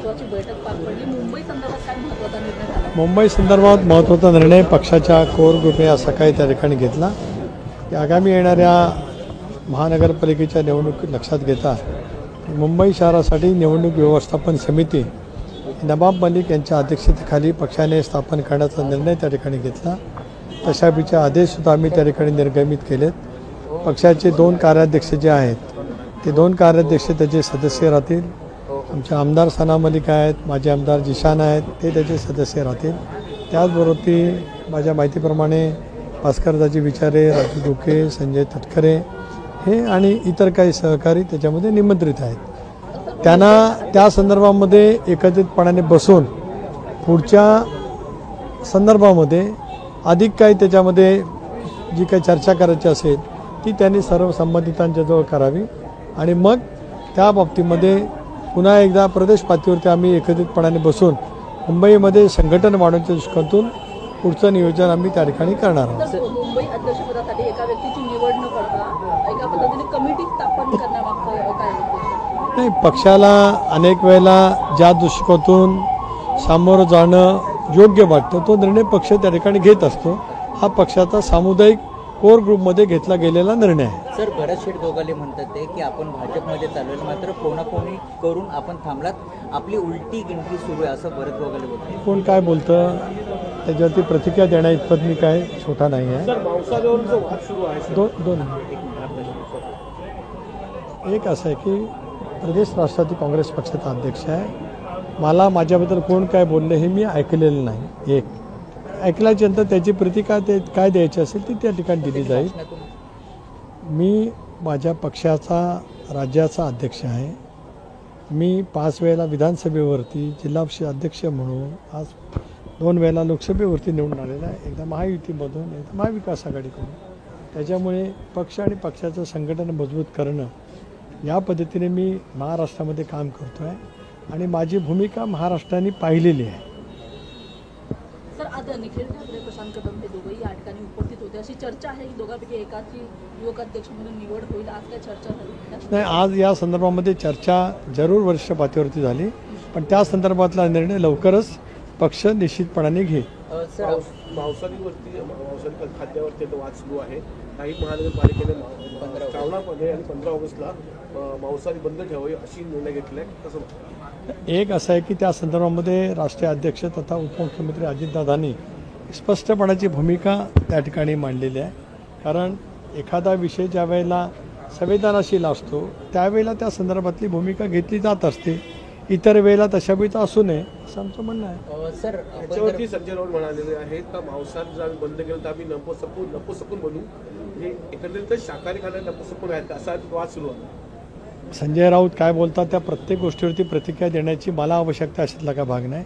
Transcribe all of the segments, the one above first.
महत्त्वाची बैठक पार पडली। मुंबई संदर्भात काय महत्त्वाचा निर्णय झाला? मुंबई संदर्भात महत्त्वाचा निर्णय पक्षाच्या कोर ग्रुपने आज सकाळी त्या ठिकाणी घेतला की आगामी येणाऱ्या महानगरपालिकेच्या निवडणूक लक्षात घेता मुंबई शहरासाठी निवडणूक व्यवस्थापन समिती नवाब मलिक यांच्या अध्यक्षतेखाली पक्षाने स्थापन करण्याचा निर्णय त्या ठिकाणी घेतला। तशापीचे आदेशसुद्धा आम्ही त्या ठिकाणी निर्गमित केलेत। पक्षाचे 2 कार्याध्यक्ष जे आहेत ते 2 कार्याध्यक्ष त्याचे सदस्य राहतील। आमचे आमदार सना मलिक आहेत, माजी आमदार जिशान आहेत, ते त्याचे सदस्य राहतील। त्याचबरोबर ती माझ्या माहितीप्रमाणे भास्करदाजी विचारे, राजू डोके, संजय तटकरे हे आणि इतर काही सहकारी त्याच्यामध्ये निमंत्रित आहेत। त्यांना त्या संदर्भामध्ये एकत्रितपणाने बसून पुढच्या संदर्भामध्ये अधिक काही त्याच्यामध्ये जी काही चर्चा करायची असेल ती त्यांनी सर्व संबंधितांच्याजवळ करावी आणि मग त्या बाबतीमध्ये पुन्हा एकदा प्रदेश पातळीवरती आम्ही एकत्रितपणाने बसून मुंबईमध्ये संघटन वाढवण्याच्या दृष्टीकोनातून पुढचं नियोजन आम्ही त्या ठिकाणी करणार आहोत। मुंबई अध्यक्षपदासाठी एका व्यक्तीची निवड न करता एका पद्धतीने कमिटी स्थापन करण्यामागचं काय उद्देश? नाही, पक्षाला अनेक वेळेला ज्या दृष्टिकोनातून सामोरं जाणं योग्य वाटतं तो निर्णय पक्ष त्या ठिकाणी घेत असतो। हा पक्षाचा सामुदायिक कोर ग्रुपमध्ये घेतला गेलेला निर्णय आहे। सर, भरत शेठ दोघाले म्हणतात ते की आपण भाजपमध्ये चालवलं मात्र कोणाकोणी करून आपण थांबलात, आपली उलटी गिनती सुरू आहे असं भरत दोघाले बोलतात। कोण काय बोलतं त्याच्यावरती प्रतिक्रिया देण्या इतपत मी काय छोटा नाही आहे। दोन एक असं आहे की प्रदेश राष्ट्रवादी काँग्रेस पक्षाचा अध्यक्ष आहे। मला माझ्याबद्दल कोण काय बोलले हे मी ऐकलेलं नाही। एक ऐकल्याच्यानंतर त्याची प्रतिक्रिया ते काय द्यायची असेल ती त्या ठिकाणी दिली जाईल। मी माझ्या पक्षाचा राज्याचा अध्यक्ष आहे। मी 5 वेळेला विधानसभेवरती जिल्हा परिषद अध्यक्ष म्हणून आज 2 वेळेला लोकसभेवरती निवडून आलेला आहे, एकदा महायुतीमधून एकदा महाविकास आघाडीकडून। त्याच्यामुळे पक्ष आणि पक्षाचं संघटन मजबूत करणं या पद्धतीने मी महाराष्ट्रामध्ये काम करतो आहे आणि माझी भूमिका महाराष्ट्राने पाहिलेली आहे। सर, आज निखिल ठाकरे, प्रशांत कदम हे दोघंही या ठिकाणी उपस्थित होते। अशी चर्चा आहे की दोघांपैकी एकाची युवक अध्यक्ष म्हणून निवड होईल। आज काय चर्चा झाली? नाही, आज या संदर्भामध्ये चर्चा जरूर वरिष्ठ पातळीवरती झाली, पण त्या संदर्भातला निर्णय लवकरच पक्ष निश्चितपणाने घेईल। मांसाहारी खाद्यावरती वाद सुरू आहे। काही महानगरपालिकेने श्रावणामध्ये आणि 15 ऑगस्टला मांसाहारी बंद ठेवावी अशी निर्णय घेतलाय, कसं? एक असं आहे की त्या संदर्भामध्ये राष्ट्रीय अध्यक्ष तथा उपमुख्यमंत्री अजितदादांनी स्पष्टपणाची भूमिका त्या ठिकाणी मांडलेली आहे। कारण एखादा विषय ज्या वेळेला संवेदनशील असतो त्यावेळेला त्या संदर्भातली भूमिका घेतली जात असते, इतर वेळेला तशा वेळेचा असू नये असं आमचं म्हणणं आहे। सर, त्याच्यावरती संजय राऊत म्हणालेले आहेत का मांसाहार जर आम्ही बंद केलं तर आम्ही नपुसकून बनू, हे एकंदरीत शाकाहारी खाणं नपुसकून आहेत असा वाद सुरू आहे। संजय राऊत काय बोलतात त्या प्रत्येक गोष्टीवरती प्रतिक्रिया देण्याची मला आवश्यकता अशातला का भाग नाही।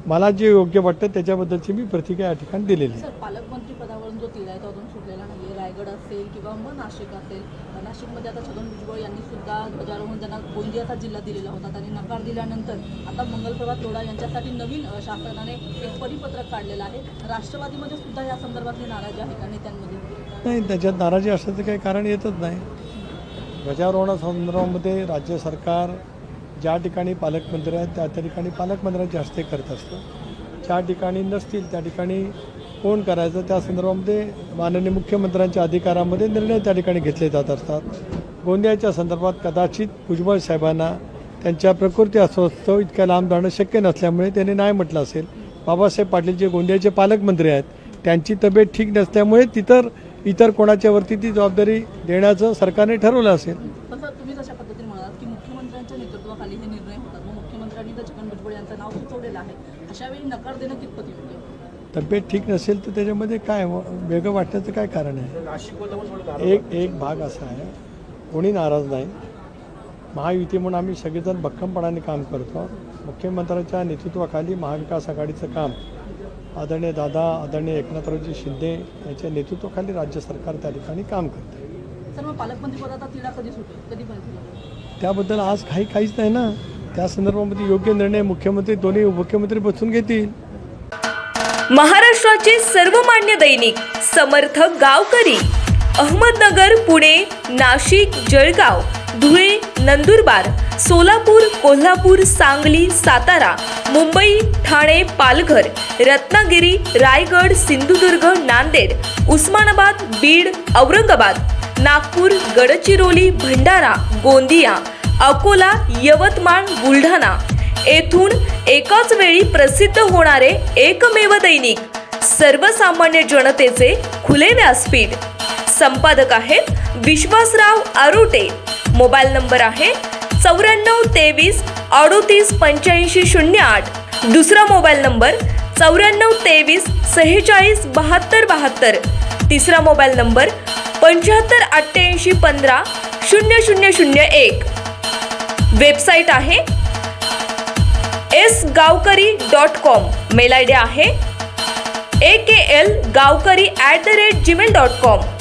मला जे योग्य वाटतं त्याच्याबद्दलची मी प्रतिक्रिया या ठिकाणी दिलेली आहे। सर, पालकमंत्री पदावरून जो तिढा आहे तो अजून सुटलेला नाही। रायगड असेल किंवा मग नाशिक असेल, नाशिकमध्ये आता छगन भुजबळ यांनी सुद्धा ध्वजारोहण त्यांना गोंदियाचा जिल्हा दिलेला होता, त्यांनी नकार दिल्यानंतर आता मंगलप्रभात लोढा यांच्यासाठी नवीन शासनाने एक परिपत्रक काढलेलं आहे। राष्ट्रवादीमध्ये सुद्धा या संदर्भातली नाराजी आहे का नेत्यांमध्ये? नाही, त्याच्यात नाराजी असण्याचं काही कारण येतच नाही। ध्वजारोहणासंदर्भामध्ये राज्य सरकार ज्या ठिकाणी पालकमंत्री आहेत त्या ठिकाणी पालकमंत्र्यांच्या हस्ते करत असतं, ज्या ठिकाणी नसतील त्या ठिकाणी कोण करायचं त्या संदर्भामध्ये माननीय मुख्यमंत्र्यांच्या अधिकारामध्ये निर्णय त्या ठिकाणी घेतले जात असतात। गोंदियाच्या संदर्भात कदाचित भुजबळ साहेबांना त्यांच्या प्रकृती अस्वस्थ इतक्या लांब जाणं शक्य नसल्यामुळे त्यांनी नाही म्हटलं असेल। बाबासाहेब पाटील जे गोंदियाचे पालकमंत्री आहेत त्यांची तब्येत ठीक नसल्यामुळे इतर कोणाच्या वरती ती जबाबदारी देण्याचं सरकारने ठरवलं असेल। तुम्ही जशा पद्धतीने म्हणालात की मुख्यमंत्र्यांच्या नेतृत्वाखाली हे निर्णय होतात, मग मुख्यमंत्र्यांनी तर छगन भुजबळ यांचं नाव सुचवलेलं आहे, अशा वेळी नकार देणं कितपत योग्य? तब्येत ठीक नसेल तर त्याच्यामध्ये काय वेगळं वाटण्याचं काय कारण आहे? एक भाग असा आहे, कोणी नाराज नाही। महायुती म्हणून आम्ही सगळेजण भक्कमपणाने काम करतो। मुख्यमंत्र्यांच्या नेतृत्वाखाली महाविकास आघाडीचं काम आदरणीय दादा, आदरणीय एकनाथरावजी शिंदे यांच्या नेतृत्वाखाली राज्य सरकार त्या ठिकाणी काम करते। सर, मग पालकमंत्री पदाचा तिढा कधी सुटेल, कधीपर्यंत? त्याबद्दल आज काहीच नाही ना। त्या संदर्भामध्ये योग्य निर्णय मुख्यमंत्री दोन्ही उपमुख्यमंत्री बसून घेतील। महाराष्ट्राचे सर्वमान्य दैनिक समर्थ गावकरी अहमदनगर, पुणे, नाशिक, जळगाव, धुळे, नंदुरबार, सोलापूर, कोल्हापूर, सांगली, सातारा, मुंबई, ठाणे, पालघर, रत्नागिरी, रायगड, सिंधुदुर्ग, नांदेड, उस्मानाबाद, बीड, औरंगाबाद, नागपूर, गडचिरोली, भंडारा, गोंदिया, अकोला, यवतमाळ, बुलढाणा येथून एकाच वेळी प्रसिद्ध होणारे एकमेव दैनिक, सर्वसामान्य जनतेचे खुले व्यासपीठ. संपादक आहेत विश्वासराव आरोटे. मोबाईल नंबर आहे 9423 38 85 08. दुसरा मोबाईल नंबर 9423 46 72 72. तिसरा मोबाईल नंबर 75 88 15 0001. वेबसाईट आहे sgavkari.com. मेल आयडी आहे akl gavkari@gmail.com.